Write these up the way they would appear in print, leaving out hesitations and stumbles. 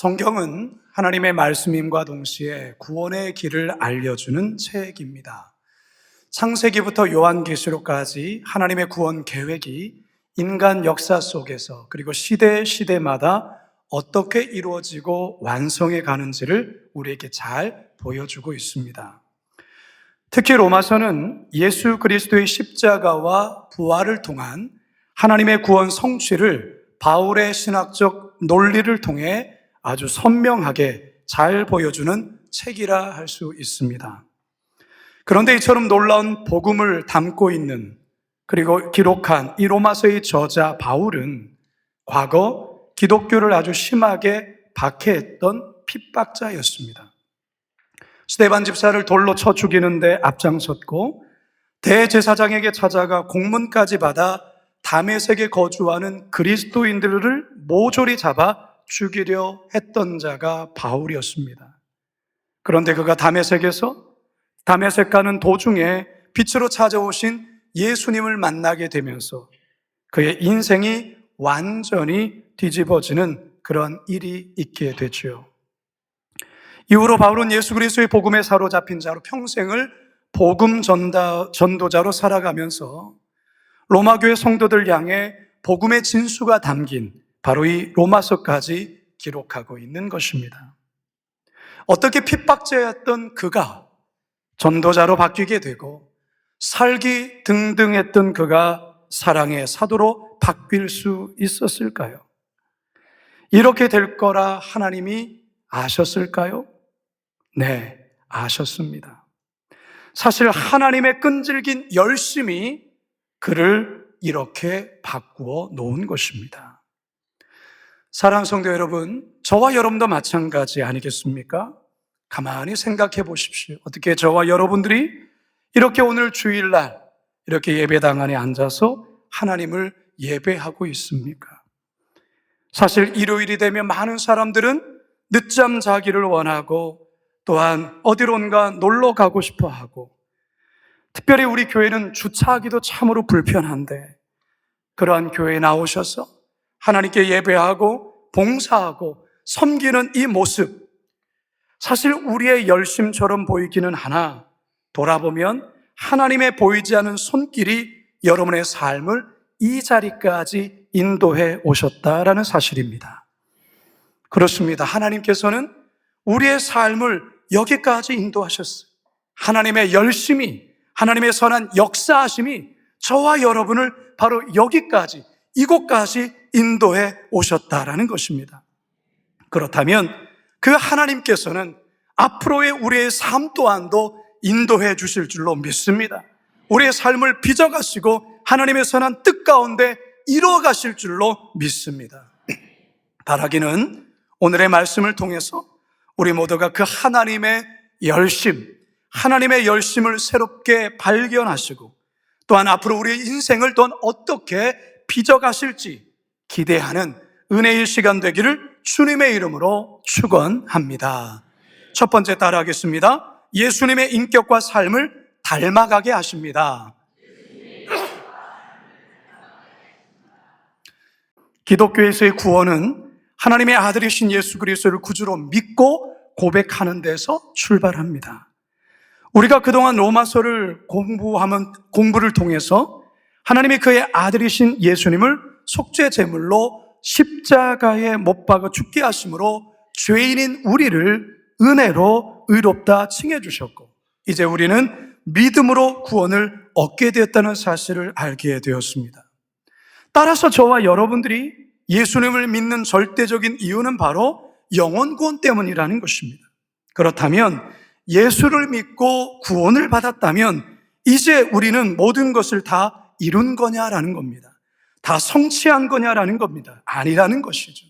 성경은 하나님의 말씀임과 동시에 구원의 길을 알려주는 책입니다. 창세기부터 요한계시록까지 하나님의 구원 계획이 인간 역사 속에서 그리고 시대마다 어떻게 이루어지고 완성해 가는지를 우리에게 잘 보여주고 있습니다. 특히 로마서는 예수 그리스도의 십자가와 부활을 통한 하나님의 구원 성취를 바울의 신학적 논리를 통해 아주 선명하게 잘 보여주는 책이라 할 수 있습니다. 그런데 이처럼 놀라운 복음을 담고 있는 그리고 기록한 이 로마서의 저자 바울은 과거 기독교를 아주 심하게 박해했던 핍박자였습니다. 스데반 집사를 돌로 쳐 죽이는데 앞장섰고 대제사장에게 찾아가 공문까지 받아 다메섹에 거주하는 그리스도인들을 모조리 잡아 죽이려 했던 자가 바울이었습니다. 그런데 그가 다메섹 가는 도중에 빛으로 찾아오신 예수님을 만나게 되면서 그의 인생이 완전히 뒤집어지는 그런 일이 있게 되죠. 이후로 바울은 예수 그리스도의 복음에 사로잡힌 자로 평생을 복음 전도자로 살아가면서 로마 교회 성도들 향해 복음의 진수가 담긴 바로 이 로마서까지 기록하고 있는 것입니다. 어떻게 핍박자였던 그가 전도자로 바뀌게 되고 살기 등등했던 그가 사랑의 사도로 바뀔 수 있었을까요? 이렇게 될 거라 하나님이 아셨을까요? 네, 아셨습니다. 사실 하나님의 끈질긴 열심이 그를 이렇게 바꾸어 놓은 것입니다. 사랑하는 성도 여러분, 저와 여러분도 마찬가지 아니겠습니까? 가만히 생각해 보십시오. 어떻게 저와 여러분들이 이렇게 오늘 주일날 이렇게 예배당 안에 앉아서 하나님을 예배하고 있습니까? 사실 일요일이 되면 많은 사람들은 늦잠 자기를 원하고 또한 어디론가 놀러 가고 싶어 하고 특별히 우리 교회는 주차하기도 참으로 불편한데 그러한 교회에 나오셔서 하나님께 예배하고 봉사하고 섬기는 이 모습, 사실 우리의 열심처럼 보이기는 하나 돌아보면 하나님의 보이지 않은 손길이 여러분의 삶을 이 자리까지 인도해 오셨다라는 사실입니다. 그렇습니다. 하나님께서는 우리의 삶을 여기까지 인도하셨어요. 하나님의 열심이, 하나님의 선한 역사하심이 저와 여러분을 바로 여기까지, 이곳까지 인도해 오셨다라는 것입니다. 그렇다면 그 하나님께서는 앞으로의 우리의 삶 또한도 인도해 주실 줄로 믿습니다. 우리의 삶을 빚어가시고 하나님의 선한 뜻 가운데 이루어 가실 줄로 믿습니다. 바라기는 오늘의 말씀을 통해서 우리 모두가 그 하나님의 열심을 새롭게 발견하시고 또한 앞으로 우리의 인생을 또 어떻게 빚어가실지 기대하는 은혜의 시간 되기를 주님의 이름으로 축원합니다. 첫 번째 따라하겠습니다. 예수님의 인격과 삶을 닮아가게 하십니다. 기독교에서의 구원은 하나님의 아들이신 예수 그리스도를 구주로 믿고 고백하는 데서 출발합니다. 우리가 그동안 로마서를 공부를 통해서 하나님이 그의 아들이신 예수님을 속죄 제물로 십자가에 못 박아 죽게 하심으로 죄인인 우리를 은혜로 의롭다 칭해 주셨고 이제 우리는 믿음으로 구원을 얻게 되었다는 사실을 알게 되었습니다. 따라서 저와 여러분들이 예수님을 믿는 절대적인 이유는 바로 영혼 구원 때문이라는 것입니다. 그렇다면 예수를 믿고 구원을 받았다면 이제 우리는 모든 것을 다 이룬 거냐라는 겁니다. 다 성취한 거냐라는 겁니다. 아니라는 것이죠.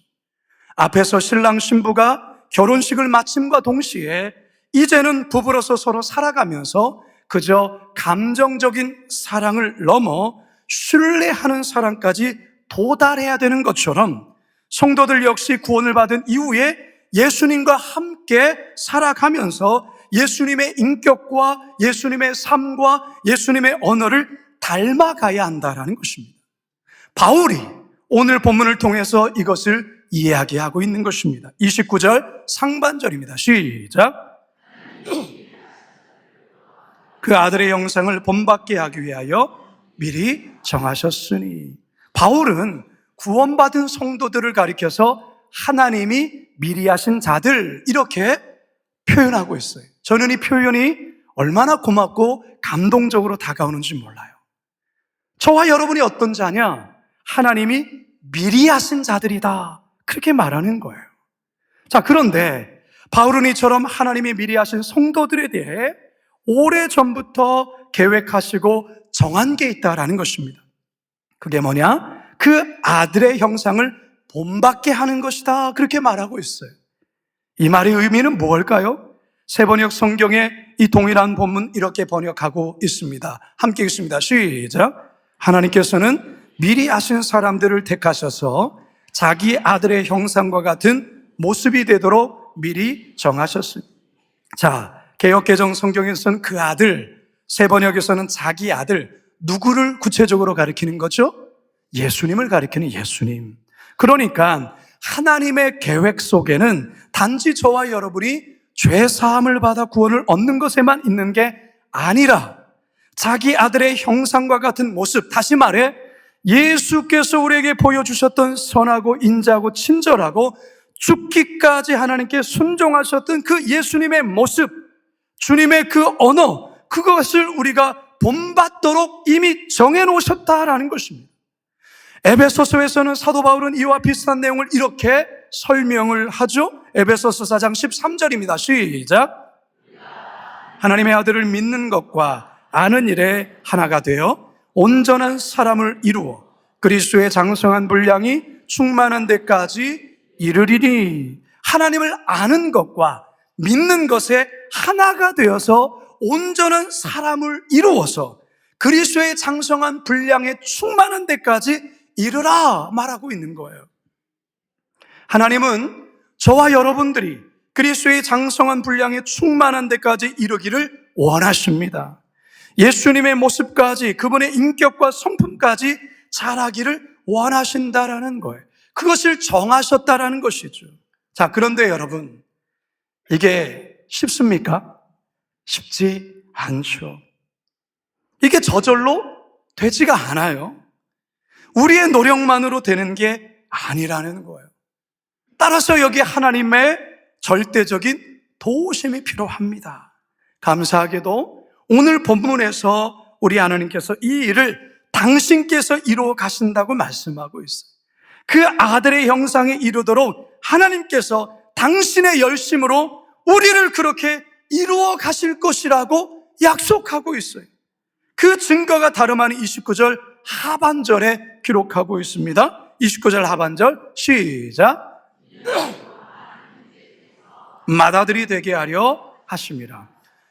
앞에서 신랑 신부가 결혼식을 마침과 동시에 이제는 부부로서 서로 살아가면서 그저 감정적인 사랑을 넘어 신뢰하는 사랑까지 도달해야 되는 것처럼 성도들 역시 구원을 받은 이후에 예수님과 함께 살아가면서 예수님의 인격과 예수님의 삶과 예수님의 언어를 닮아가야 한다는 것입니다. 바울이 오늘 본문을 통해서 이것을 이야기하고 있는 것입니다. 29절 상반절입니다. 시작. 그 아들의 형상을 본받게 하기 위하여 미리 정하셨으니. 바울은 구원받은 성도들을 가리켜서 하나님이 미리 하신 자들 이렇게 표현하고 있어요. 저는 이 표현이 얼마나 고맙고 감동적으로 다가오는지 몰라요. 저와 여러분이 어떤 자냐? 하나님이 미리 하신 자들이다, 그렇게 말하는 거예요. 자, 그런데 바울은 이처럼 하나님이 미리 하신 성도들에 대해 오래전부터 계획하시고 정한 게 있다라는 것입니다. 그게 뭐냐? 그 아들의 형상을 본받게 하는 것이다, 그렇게 말하고 있어요. 이 말의 의미는 무엇일까요? 세번역 성경에 이 동일한 본문 이렇게 번역하고 있습니다. 함께 읽습니다. 시작. 하나님께서는 미리 아신 사람들을 택하셔서 자기 아들의 형상과 같은 모습이 되도록 미리 정하셨습니다. 자, 개역개정 성경에서는 그 아들, 세번역에서는 자기 아들, 누구를 구체적으로 가리키는 거죠? 예수님을 가리키는 예수님. 그러니까 하나님의 계획 속에는 단지 저와 여러분이 죄 사함을 받아 구원을 얻는 것에만 있는 게 아니라 자기 아들의 형상과 같은 모습, 다시 말해 예수께서 우리에게 보여주셨던 선하고 인자하고 친절하고 죽기까지 하나님께 순종하셨던 그 예수님의 모습, 주님의 그 언어, 그것을 우리가 본받도록 이미 정해놓으셨다라는 것입니다. 에베소서에서는 사도 바울은 이와 비슷한 내용을 이렇게 설명을 하죠. 에베소서 4장 13절입니다. 시작. 하나님의 아들을 믿는 것과 아는 일에 하나가 되어 온전한 사람을 이루어 그리스도의 장성한 분량이 충만한 데까지 이르리니. 하나님을 아는 것과 믿는 것에 하나가 되어서 온전한 사람을 이루어서 그리스도의 장성한 분량에 충만한 데까지 이르라 말하고 있는 거예요. 하나님은 저와 여러분들이 그리스도의 장성한 분량에 충만한 데까지 이르기를 원하십니다. 예수님의 모습까지, 그분의 인격과 성품까지 자라기를 원하신다라는 거예요. 그것을 정하셨다라는 것이죠. 자, 그런데 여러분, 이게 쉽습니까? 쉽지 않죠. 이게 저절로 되지가 않아요. 우리의 노력만으로 되는 게 아니라는 거예요. 따라서 여기 하나님의 절대적인 도우심이 필요합니다. 감사하게도 오늘 본문에서 우리 하나님께서 이 일을 당신께서 이루어 가신다고 말씀하고 있어요. 그 아들의 형상에 이르도록 하나님께서 당신의 열심으로 우리를 그렇게 이루어 가실 것이라고 약속하고 있어요. 그 증거가 다름 아닌 29절 하반절에 기록하고 있습니다. 29절 하반절 시작. 맏아들이 되게 하려 하심이라.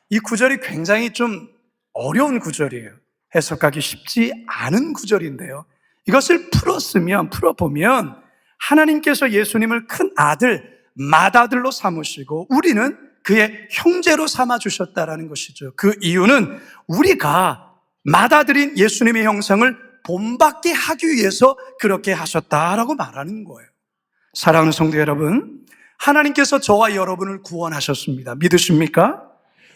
이 구절이 굉장히 좀 어려운 구절이에요. 해석하기 쉽지 않은 구절인데요, 이것을 풀어보면 하나님께서 예수님을 큰 아들, 맏아들로 삼으시고 우리는 그의 형제로 삼아주셨다라는 것이죠. 그 이유는 우리가 맏아들인 예수님의 형상을 본받게 하기 위해서 그렇게 하셨다라고 말하는 거예요. 사랑하는 성도 여러분, 하나님께서 저와 여러분을 구원하셨습니다. 믿으십니까?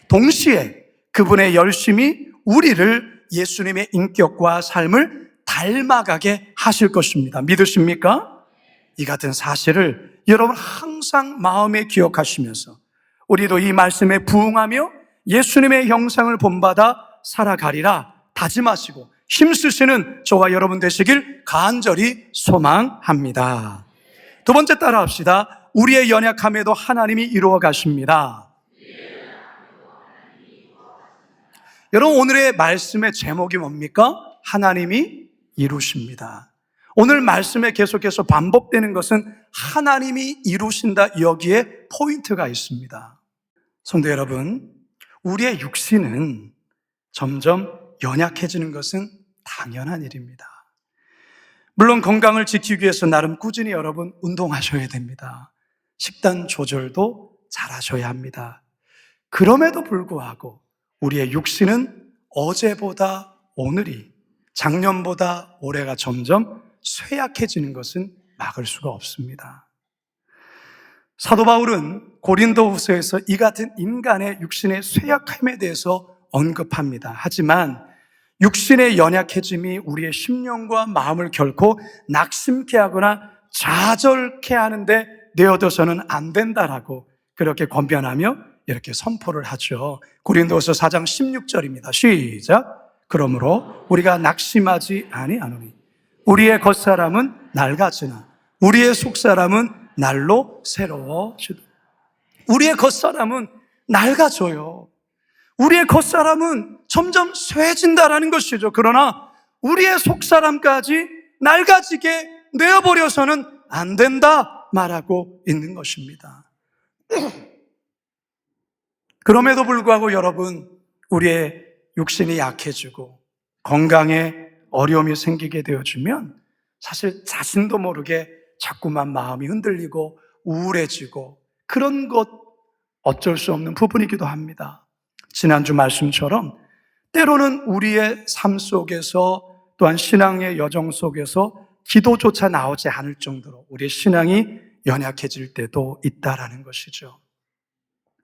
동시에 그분의 열심이 우리를 예수님의 인격과 삶을 닮아가게 하실 것입니다. 믿으십니까? 이 같은 사실을 여러분 항상 마음에 기억하시면서 우리도 이 말씀에 부응하며 예수님의 형상을 본받아 살아가리라 다짐하시고 힘쓰시는 저와 여러분 되시길 간절히 소망합니다. 두 번째 따라합시다. 우리의 연약함에도 하나님이 이루어 가십니다. 여러분, 오늘의 말씀의 제목이 뭡니까? 하나님이 이루십니다. 오늘 말씀에 계속해서 반복되는 것은 하나님이 이루신다, 여기에 포인트가 있습니다. 성도 여러분, 우리의 육신은 점점 연약해지는 것은 당연한 일입니다. 물론 건강을 지키기 위해서 나름 꾸준히 여러분 운동하셔야 됩니다. 식단 조절도 잘하셔야 합니다. 그럼에도 불구하고 우리의 육신은 어제보다 오늘이, 작년보다 올해가 점점 쇠약해지는 것은 막을 수가 없습니다. 사도 바울은 고린도후서에서 이 같은 인간의 육신의 쇠약함에 대해서 언급합니다. 하지만 육신의 연약해짐이 우리의 심령과 마음을 결코 낙심케 하거나 좌절케 하는데 내어둬서는 안 된다라고 그렇게 권면하며 이렇게 선포를 하죠. 고린도후서 4장 16절입니다. 시작. 그러므로 우리가 낙심하지 아니하노니 우리의 겉사람은 낡아지나 우리의 속사람은 날로 새로워지도다. 우리의 겉사람은 낡아져요. 우리의 겉사람은 점점 쇠해진다라는 것이죠. 그러나 우리의 속사람까지 낡아지게 내어버려서는 안 된다 말하고 있는 것입니다. 그럼에도 불구하고 여러분, 우리의 육신이 약해지고 건강에 어려움이 생기게 되어지면 사실 자신도 모르게 자꾸만 마음이 흔들리고 우울해지고 그런 것 어쩔 수 없는 부분이기도 합니다. 지난주 말씀처럼 때로는 우리의 삶 속에서 또한 신앙의 여정 속에서 기도조차 나오지 않을 정도로 우리의 신앙이 연약해질 때도 있다라는 것이죠.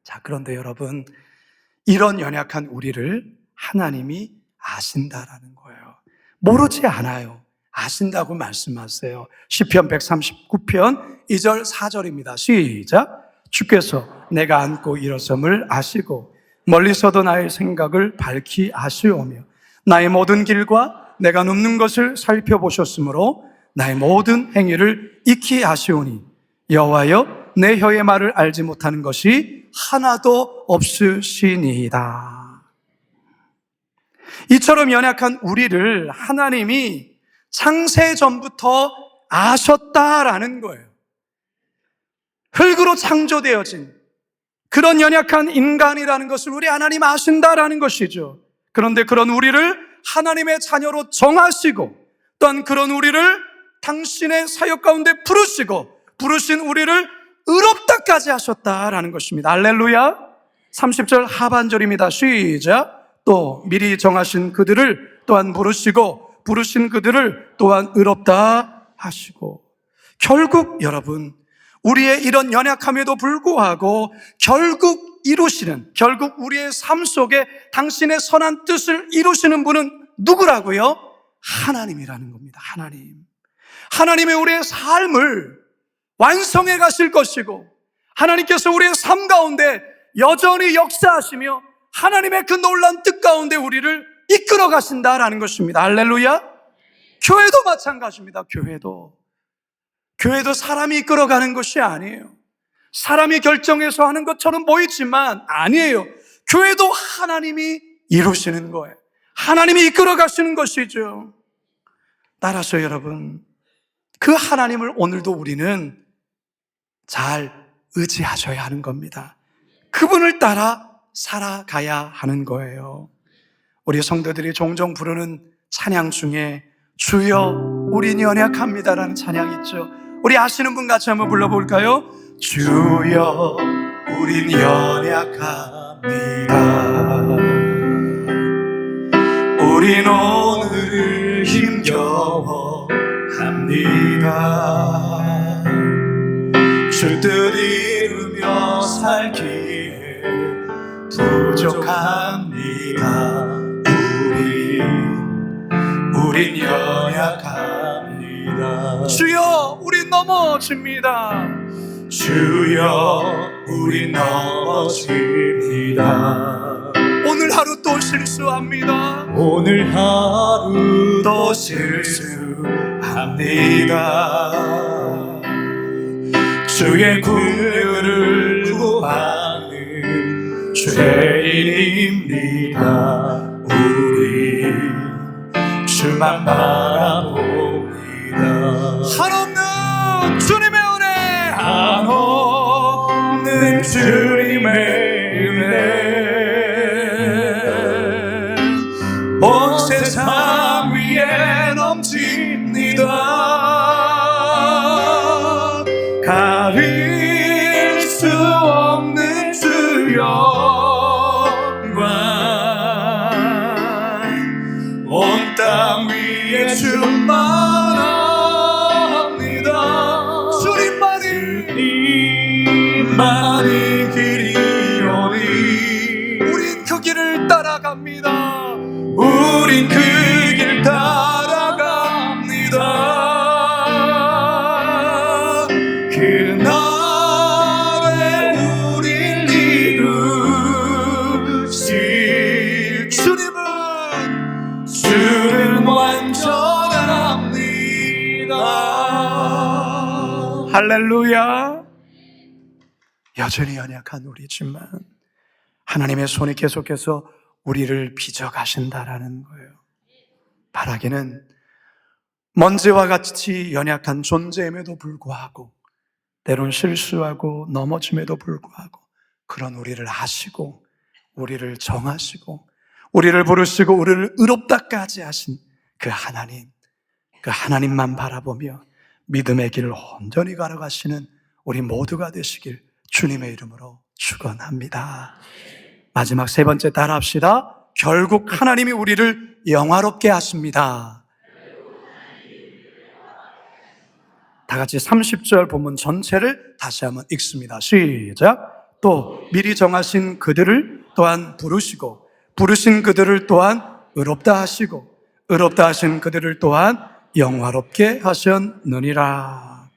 자, 그런데 여러분, 이런 연약한 우리를 하나님이 아신다라는 거예요. 모르지 않아요. 아신다고 말씀하세요. 시편 139편 2절 4절입니다. 시작. 주께서 내가 앉고 일어섬을 아시고 멀리서도 나의 생각을 밝히 아시오며 나의 모든 길과 내가 눕는 것을 살펴보셨으므로 나의 모든 행위를 익히 아시오니 여호와여 내 혀의 말을 알지 못하는 것이 하나도 없으시니이다. 이처럼 연약한 우리를 하나님이 창세 전부터 아셨다라는 거예요. 흙으로 창조되어진 그런 연약한 인간이라는 것을 우리 하나님 아신다라는 것이죠. 그런데 그런 우리를 하나님의 자녀로 정하시고 또한 그런 우리를 당신의 사역 가운데 부르신 우리를 의롭다까지 하셨다라는 것입니다. 할렐루야. 30절 하반절입니다. 시작. 또 미리 정하신 그들을 또한 부르시고 부르신 그들을 또한 의롭다 하시고. 결국 여러분, 우리의 이런 연약함에도 불구하고 결국 우리의 삶 속에 당신의 선한 뜻을 이루시는 분은 누구라고요? 하나님이라는 겁니다. 하나님의 우리의 삶을 완성해 가실 것이고 하나님께서 우리의 삶 가운데 여전히 역사하시며 하나님의 그 놀라운 뜻 가운데 우리를 이끌어 가신다라는 것입니다. 할렐루야. 교회도 마찬가지입니다. 교회도 사람이 이끌어가는 것이 아니에요. 사람이 결정해서 하는 것처럼 보이지만 아니에요. 교회도 하나님이 이루시는 거예요. 하나님이 이끌어 가시는 것이죠. 따라서 여러분, 그 하나님을 오늘도 우리는 잘 의지하셔야 하는 겁니다. 그분을 따라 살아가야 하는 거예요. 우리 성도들이 종종 부르는 찬양 중에 주여 우린 연약합니다라는 찬양 있죠. 우리 아시는 분 같이 한번 불러볼까요? 주여 우린 연약합니다. 우린 오늘 힘겨워합니다. 주 뜻 이루며 살기에 부족합니다. 우린 연약합니다. 주여 우린 넘어집니다. 주여 우린 넘어집니다. 오늘 하루 또 실수합니다. 오늘 하루 또 실수합니다. 주의 긍휼을 구하는 죄인입니다. 우리 주만 바라봅니다. 한없는 주님의 은혜, 한없는 주님의 은혜 온 세상 위에 넘칩니다. 가릴 수 없는 주 영광 온 땅 위에 충만합니다. 주님만이 많이 길이오니 우린 그 길을 따라갑니다. 우린 그 길 따라갑니다. 그날에 우릴 이루실 주는 완전합니다. 할렐루야. 여전히 연약한 우리지만 하나님의 손이 계속해서 우리를 빚어가신다라는 거예요. 바라기는 먼지와 같이 연약한 존재임에도 불구하고, 때론 실수하고 넘어짐에도 불구하고 그런 우리를 아시고 우리를 정하시고 우리를 부르시고 우리를 의롭다까지 하신 그 하나님만 바라보며 믿음의 길을 온전히 걸어가시는 우리 모두가 되시길 주님의 이름으로 축원합니다. 마지막 세 번째 따라합시다. 결국 하나님이 우리를 영화롭게 하십니다. 다 같이 30절 본문 전체를 다시 한번 읽습니다. 시작. 또 미리 정하신 그들을 또한 부르시고 부르신 그들을 또한 의롭다 하시고 의롭다 하신 그들을 또한 영화롭게 하셨느니라.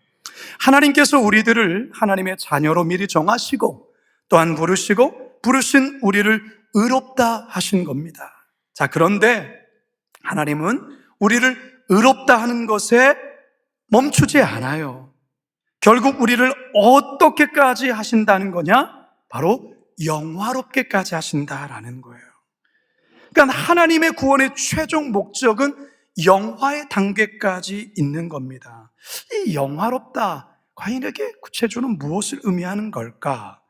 하나님께서 우리들을 하나님의 자녀로 미리 정하시고 또한 부르시고 부르신 우리를 의롭다 하신 겁니다. 자, 그런데 하나님은 우리를 의롭다 하는 것에 멈추지 않아요. 결국 우리를 어떻게까지 하신다는 거냐? 바로 영화롭게까지 하신다라는 거예요. 그러니까 하나님의 구원의 최종 목적은 영화의 단계까지 있는 겁니다. 이 영화롭다, 과연 이렇게 구체적으로 무엇을 의미하는 걸까?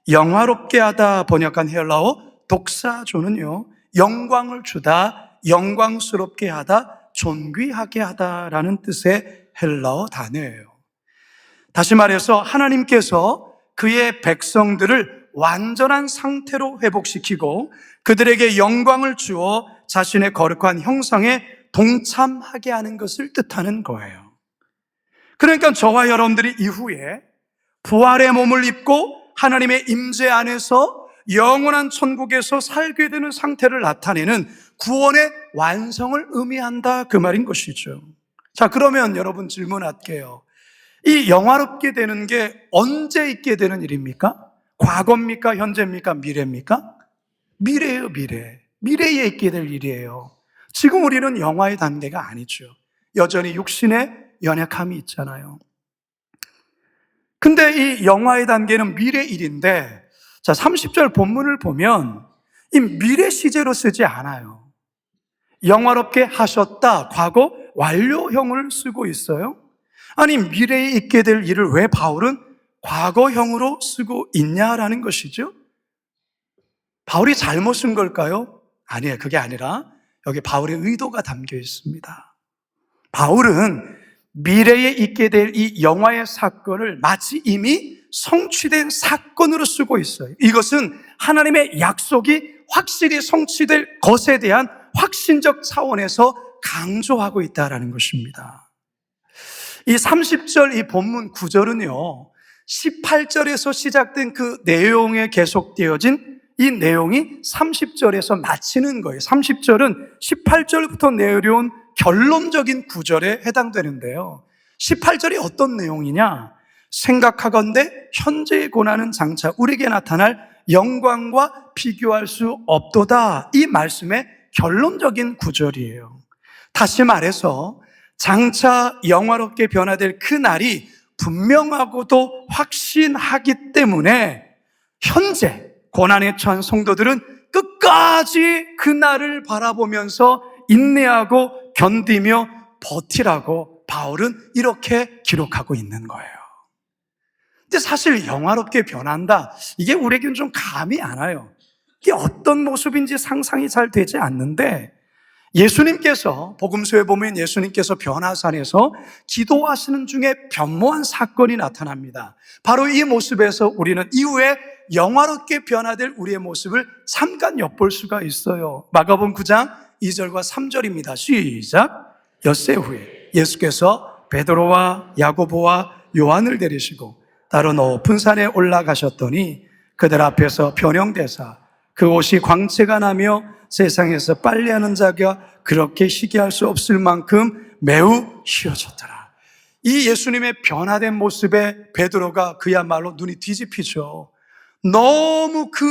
영화롭게 하다 번역한 헬라어 독사조는요, 영광을 주다, 영광스럽게 하다, 존귀하게 하다라는 뜻의 헬라어 단어예요. 다시 말해서 하나님께서 그의 백성들을 완전한 상태로 회복시키고 그들에게 영광을 주어 자신의 거룩한 형상에 동참하게 하는 것을 뜻하는 거예요. 그러니까 저와 여러분들이 이후에 부활의 몸을 입고 하나님의 임재 안에서 영원한 천국에서 살게 되는 상태를 나타내는 구원의 완성을 의미한다, 그 말인 것이죠. 자, 그러면 여러분 질문할게요. 이 영화롭게 되는 게 언제 있게 되는 일입니까? 과거입니까? 현재입니까? 미래입니까? 미래예요, 미래. 미래에 있게 될 일이에요. 지금 우리는 영화의 단계가 아니죠. 여전히 육신의 연약함이 있잖아요. 근데 이 영화의 단계는 미래 일인데, 자, 30절 본문을 보면 이 미래 시제로 쓰지 않아요. 영화롭게 하셨다, 과거 완료형을 쓰고 있어요. 아니, 미래에 있게 될 일을 왜 바울은 과거형으로 쓰고 있냐라는 것이죠. 바울이 잘못 쓴 걸까요? 아니에요. 그게 아니라 여기 바울의 의도가 담겨 있습니다. 바울은 미래에 있게 될 이 영화의 사건을 마치 이미 성취된 사건으로 쓰고 있어요. 이것은 하나님의 약속이 확실히 성취될 것에 대한 확신적 차원에서 강조하고 있다는 것입니다. 이 30절 이 본문 구절은요, 18절에서 시작된 그 내용에 계속되어진 이 내용이 30절에서 마치는 거예요. 30절은 18절부터 내려온 결론적인 구절에 해당되는데요. 18절이 어떤 내용이냐? 생각하건대 현재의 고난은 장차 우리에게 나타날 영광과 비교할 수 없도다. 이 말씀의 결론적인 구절이에요. 다시 말해서 장차 영화롭게 변화될 그 날이 분명하고도 확신하기 때문에 현재 고난에 처한 성도들은 끝까지 그 날을 바라보면서 인내하고 견디며 버티라고 바울은 이렇게 기록하고 있는 거예요. 근데 사실 영화롭게 변한다, 이게 우리에게는 좀 감이 안 와요. 이게 어떤 모습인지 상상이 잘 되지 않는데, 예수님께서 복음서에 보면 예수님께서 변화산에서 기도하시는 중에 변모한 사건이 나타납니다. 바로 이 모습에서 우리는 이후에 영화롭게 변화될 우리의 모습을 잠깐 엿볼 수가 있어요. 마가복음 9장 2절과 3절입니다. 시작. 엿새 후에 예수께서 베드로와 야고보와 요한을 데리시고 따로 높은 산에 올라가셨더니 그들 앞에서 변형되사 그 옷이 광채가 나며 세상에서 빨래하는 자가 그렇게 희귀할 수 없을 만큼 매우 희어졌더라. 이 예수님의 변화된 모습에 베드로가 그야말로 눈이 뒤집히죠. 너무 그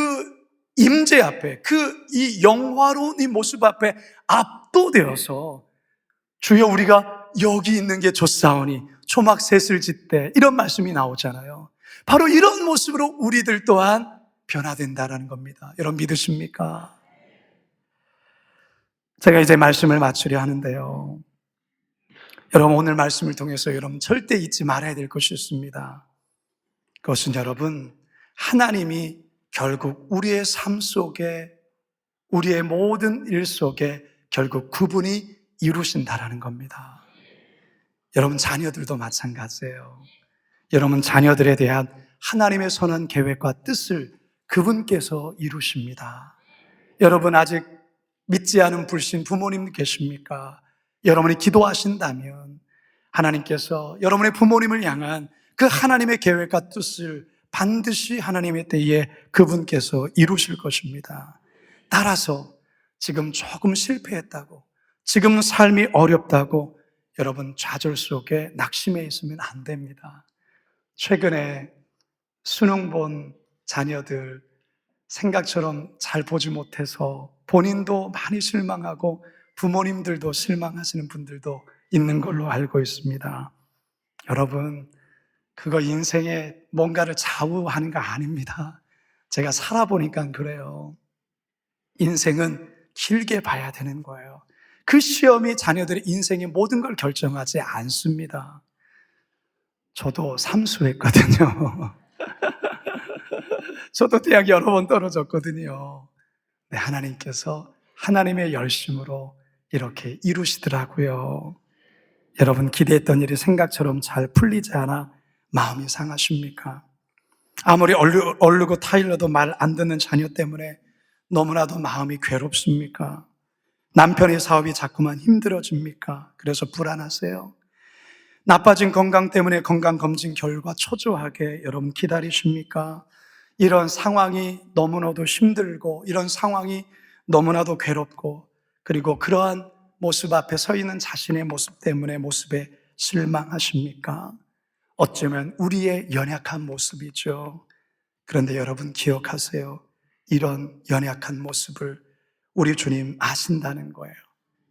임재 앞에, 이 영화로운 이 모습 앞에 압도되어서 주여 우리가 여기 있는 게 좋사오니 초막셋을 짓되, 이런 말씀이 나오잖아요. 바로 이런 모습으로 우리들 또한 변화된다라는 겁니다. 여러분 믿으십니까? 제가 이제 말씀을 마치려 하는데요, 여러분 오늘 말씀을 통해서 여러분 절대 잊지 말아야 될 것이 있습니다. 그것은 여러분, 하나님이 결국 우리의 삶 속에, 우리의 모든 일 속에 결국 그분이 이루신다라는 겁니다. 여러분 자녀들도 마찬가지예요. 여러분 자녀들에 대한 하나님의 선한 계획과 뜻을 그분께서 이루십니다. 여러분 아직 믿지 않은 불신 부모님 계십니까? 여러분이 기도하신다면 하나님께서 여러분의 부모님을 향한 그 하나님의 계획과 뜻을 반드시 하나님의 때에 그분께서 이루실 것입니다. 따라서 지금 조금 실패했다고, 지금 삶이 어렵다고 여러분 좌절 속에 낙심해 있으면 안 됩니다. 최근에 수능 본 자녀들 생각처럼 잘 보지 못해서 본인도 많이 실망하고 부모님들도 실망하시는 분들도 있는 걸로 알고 있습니다. 여러분, 그거 인생에 뭔가를 좌우하는 거 아닙니다. 제가 살아보니까 그래요. 인생은 길게 봐야 되는 거예요. 그 시험이 자녀들의 인생의 모든 걸 결정하지 않습니다. 저도 삼수했거든요. 저도 대학 여러 번 떨어졌거든요. 네, 하나님께서 하나님의 열심으로 이렇게 이루시더라고요. 여러분 기대했던 일이 생각처럼 잘 풀리지 않아 마음이 상하십니까? 아무리 얼르고 타일러도 말 안 듣는 자녀 때문에 너무나도 마음이 괴롭습니까? 남편의 사업이 자꾸만 힘들어집니까? 그래서 불안하세요? 나빠진 건강 때문에 건강검진 결과 초조하게 여러분 기다리십니까? 이런 상황이 너무나도 힘들고 이런 상황이 너무나도 괴롭고, 그리고 그러한 모습 앞에 서 있는 자신의 모습 때문에 모습에 실망하십니까? 어쩌면 우리의 연약한 모습이죠. 그런데 여러분 기억하세요. 이런 연약한 모습을 우리 주님 아신다는 거예요.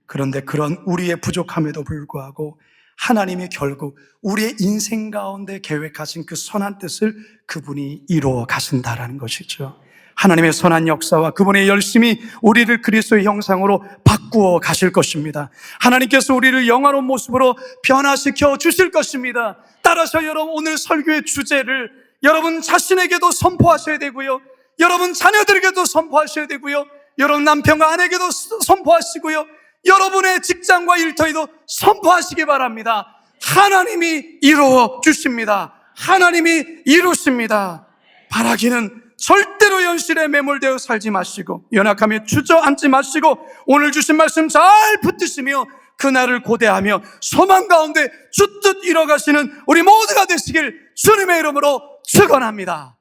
그런데 그런 우리의 부족함에도 불구하고 하나님이 결국 우리의 인생 가운데 계획하신 그 선한 뜻을 그분이 이루어 가신다라는 것이죠. 하나님의 선한 역사와 그분의 열심이 우리를 그리스도의 형상으로 바꾸어 가실 것입니다. 하나님께서 우리를 영화로운 모습으로 변화시켜 주실 것입니다. 따라서 여러분 오늘 설교의 주제를 여러분 자신에게도 선포하셔야 되고요, 여러분 자녀들에게도 선포하셔야 되고요, 여러분 남편과 아내에게도 선포하시고요, 여러분의 직장과 일터에도 선포하시기 바랍니다. 하나님이 이루어 주십니다. 하나님이 이루십니다. 바라기는 절대로 현실에 매몰되어 살지 마시고 연약함에 주저앉지 마시고 오늘 주신 말씀 잘 붙드시며 그날을 고대하며 소망 가운데 주뜻 이뤄가시는 우리 모두가 되시길 주님의 이름으로 축원합니다.